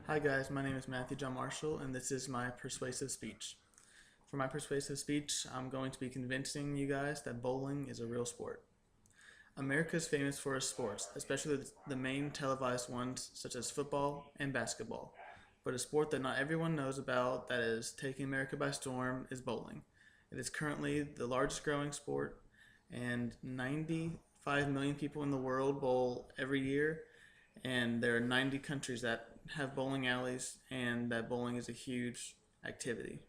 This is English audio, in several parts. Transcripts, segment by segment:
Hi guys, my name is Matthew John Marshall and this is my persuasive speech. For my persuasive speech, I'm going to be convincing you guys that bowling is a real sport. America is famous for its sports, especially the main televised ones such as football and basketball. But a sport that not everyone knows about that is taking America by storm is bowling. It is currently the largest growing sport, and 95 million people in the world bowl every year, and there are 90 countries that have bowling alleys, and that bowling is a huge activity.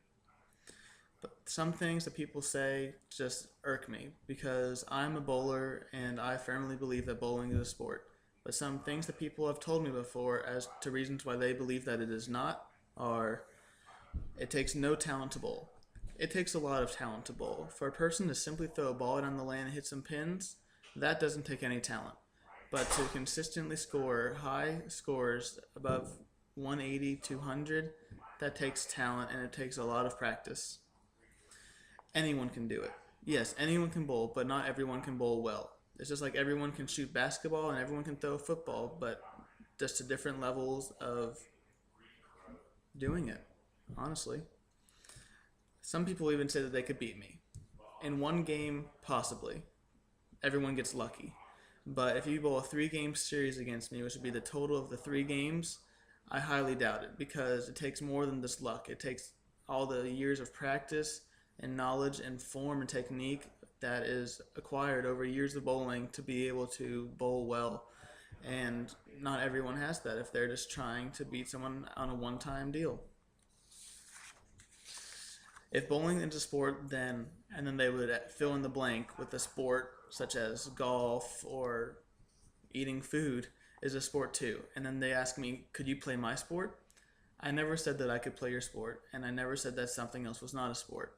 But some things that people say just irk me because I'm a bowler and I firmly believe that bowling is a sport. But some things that people have told me before as to reasons why they believe that it is not are it takes no talent to bowl. It takes a lot of talent to bowl. For a person to simply throw a ball down the lane and hit some pins, that doesn't take any talent. But to consistently score high scores above 180, 200, that takes talent and it takes a lot of practice. Anyone can do it. Yes, anyone can bowl, but not everyone can bowl well. It's just like everyone can shoot basketball and everyone can throw football, but just to different levels of doing it, honestly. Some people even say that they could beat me. In one game, possibly. Everyone gets lucky. But if you bowl a 3 game series against me, which would be the total of the 3 games, I highly doubt it because it takes more than just luck. It takes all the years of practice and knowledge and form and technique that is acquired over years of bowling to be able to bowl well. And not everyone has that if they're just trying to beat someone on a one-time deal. If bowling is a sport, then they would fill in the blank with a sport such as golf or eating food is a sport too. And then they ask me, could you play my sport? I never said that I could play your sport, and I never said that something else was not a sport.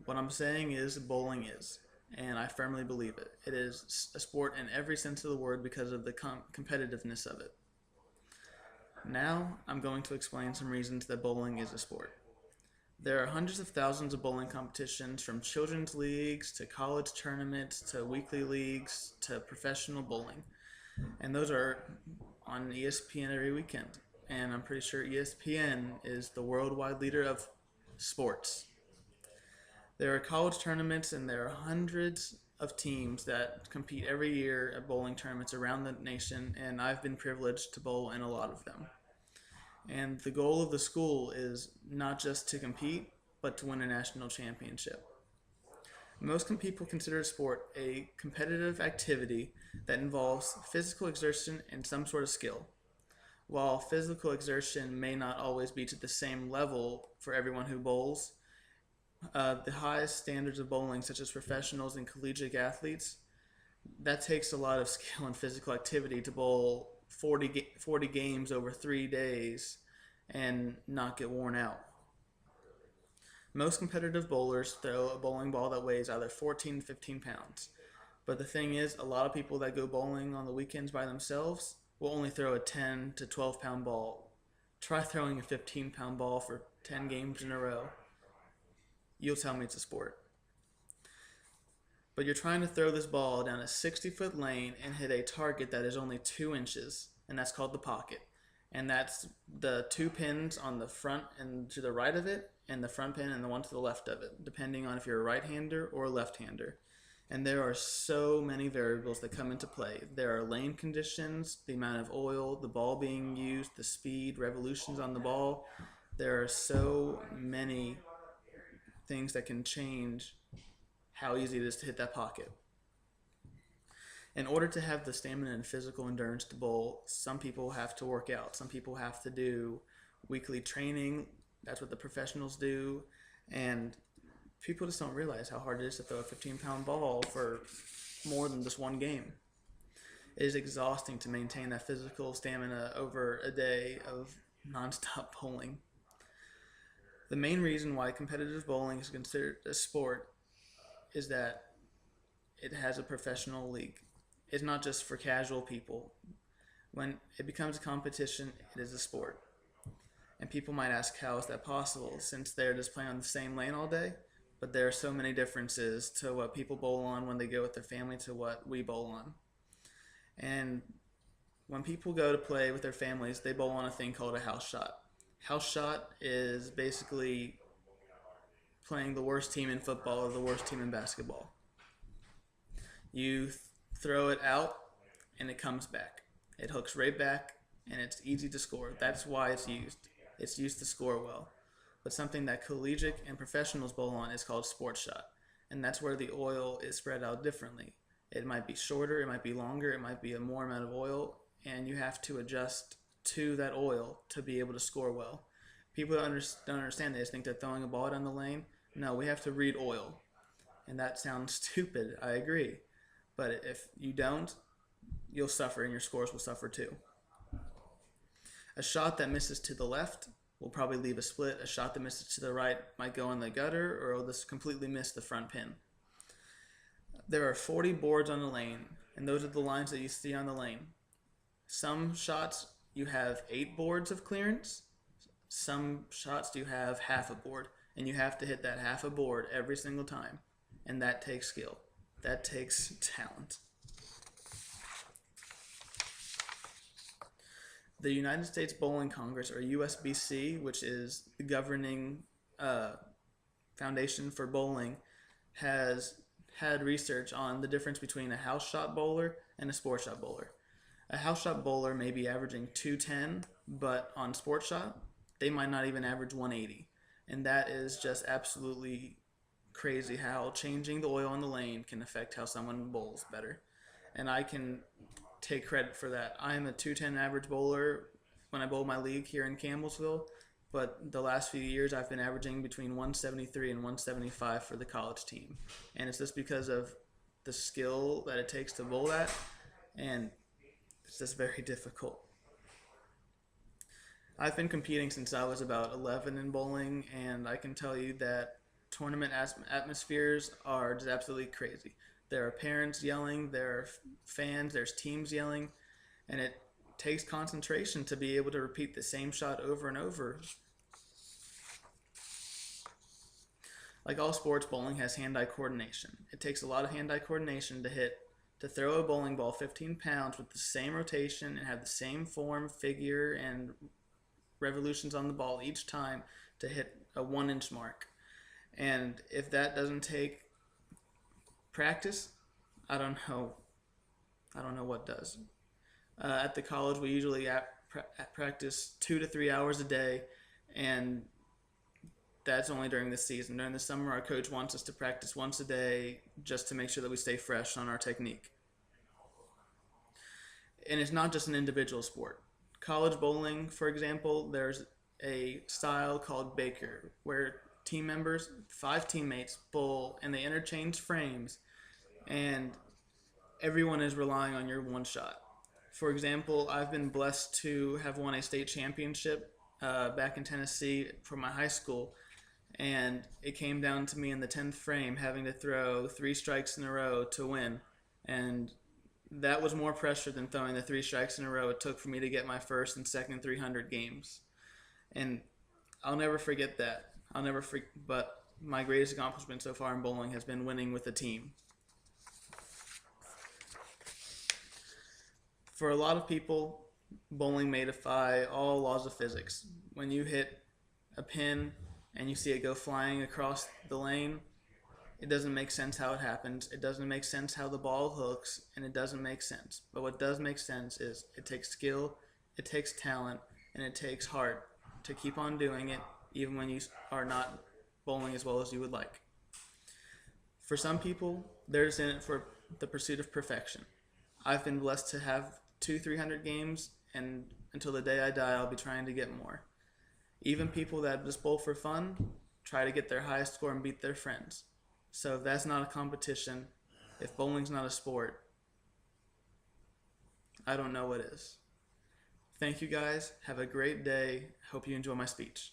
What I'm saying is bowling is, and I firmly believe it. It is a sport in every sense of the word because of the competitiveness of it. Now I'm going to explain some reasons that bowling is a sport. There are hundreds of thousands of bowling competitions, from children's leagues to college tournaments to weekly leagues to professional bowling. And those are on ESPN every weekend. And I'm pretty sure ESPN is the worldwide leader of sports. There are college tournaments, and there are hundreds of teams that compete every year at bowling tournaments around the nation, and I've been privileged to bowl in a lot of them. And the goal of the school is not just to compete, but to win a national championship. Most people consider sport a competitive activity that involves physical exertion and some sort of skill. While physical exertion may not always be to the same level for everyone who bowls, the highest standards of bowling, such as professionals and collegiate athletes, that takes a lot of skill and physical activity to bowl 40 games over 3 days and not get worn out. Most competitive bowlers throw a bowling ball that weighs either 14 to 15 pounds. But the thing is, a lot of people that go bowling on the weekends by themselves will only throw a 10 to 12 pound ball. Try throwing a 15-pound ball for 10 games in a row. You'll tell me it's a sport. But you're trying to throw this ball down a 60-foot lane and hit a target that is only 2 inches, and that's called the pocket. And that's the 2 pins on the front and to the right of it, and the front pin and the one to the left of it, depending on if you're a right-hander or a left-hander. And there are so many variables that come into play. There are lane conditions, the amount of oil, the ball being used, the speed, revolutions on the ball. There are so many things that can change how easy it is to hit that pocket. In order to have the stamina and physical endurance to bowl, some people have to work out. Some people have to do weekly training. That's what the professionals do. And people just don't realize how hard it is to throw a 15-pound ball for more than just one game. It is exhausting to maintain that physical stamina over a day of nonstop bowling. The main reason why competitive bowling is considered a sport is that it has a professional league. It's not just for casual people. When it becomes a competition, it is a sport. And people might ask, how is that possible, since they're just playing on the same lane all day? But there are so many differences to what people bowl on when they go with their family to what we bowl on. And When people go to play with their families, they bowl on a thing called a house shot. House shot is basically playing the worst team in football or the worst team in basketball. You throw it out and it comes back. It hooks right back and it's easy to score. That's why it's used. It's used to score well. But something that collegiate and professionals bowl on is called sports shot. And that's where the oil is spread out differently. It might be shorter, it might be longer, it might be a more amount of oil, and you have to adjust to that oil to be able to score well. People don't understand. They just think they're throwing a ball down the lane. No, we have to read oil. And that sounds stupid, I agree. But if you don't, you'll suffer and your scores will suffer too. A shot that misses to the left will probably leave a split. A shot that misses to the right might go in the gutter or will just completely miss the front pin. There are 40 boards on the lane, and those are the lines that you see on the lane. Some shots you have 8 boards of clearance. Some shots you have half a board, and you have to hit that half a board every single time. And that takes skill. That takes talent. The United States Bowling Congress, or USBC, which is the governing foundation for bowling, has had research on the difference between a house shot bowler and a sports shot bowler. A house shot bowler may be averaging 210, but on sports shot, they might not even average 180. And that is just absolutely crazy how changing the oil in the lane can affect how someone bowls better. And I can take credit for that. I am a 210 average bowler when I bowl my league here in Campbellsville, but the last few years I've been averaging between 173 and 175 for the college team. And it's just because of the skill that it takes to bowl that, and it's just very difficult. I've been competing since I was about 11 in bowling, and I can tell you that tournament atmospheres are just absolutely crazy. There are parents yelling, there are fans, there's teams yelling, and it takes concentration to be able to repeat the same shot over and over. Like all sports, bowling has hand-eye coordination. It takes a lot of hand-eye coordination to throw a bowling ball 15 pounds with the same rotation and have the same form, figure, and revolutions on the ball each time to hit a 1-inch mark. And if that doesn't take practice, I don't know what does. At the college, we usually practice 2 to 3 hours a day, and that's only during the season. During the summer, our coach wants us to practice once a day just to make sure that we stay fresh on our technique. And it's not just an individual sport. College bowling, for example, there's a style called Baker, where team members, 5 teammates, bowl, and they interchange frames, and everyone is relying on your one shot. For example, I've been blessed to have won a state championship back in Tennessee for my high school, and it came down to me in the 10th frame having to throw 3 strikes in a row to win, and that was more pressure than throwing the 3 strikes in a row it took for me to get my first and second 300 games. And I'll never forget that. But my greatest accomplishment so far in bowling has been winning with a team. For a lot of people, bowling may defy all laws of physics. When you hit a pin and you see it go flying across the lane, it doesn't make sense how it happens. It doesn't make sense how the ball hooks, and it doesn't make sense. But what does make sense is it takes skill, it takes talent, and it takes heart to keep on doing it even when you are not bowling as well as you would like. For some people, they're just in it for the pursuit of perfection. I've been blessed to have 200-300 games, and until the day I die, I'll be trying to get more. Even people that just bowl for fun try to get their highest score and beat their friends. So if that's not a competition, if bowling's not a sport, I don't know what is. Thank you guys. Have a great day. Hope you enjoy my speech.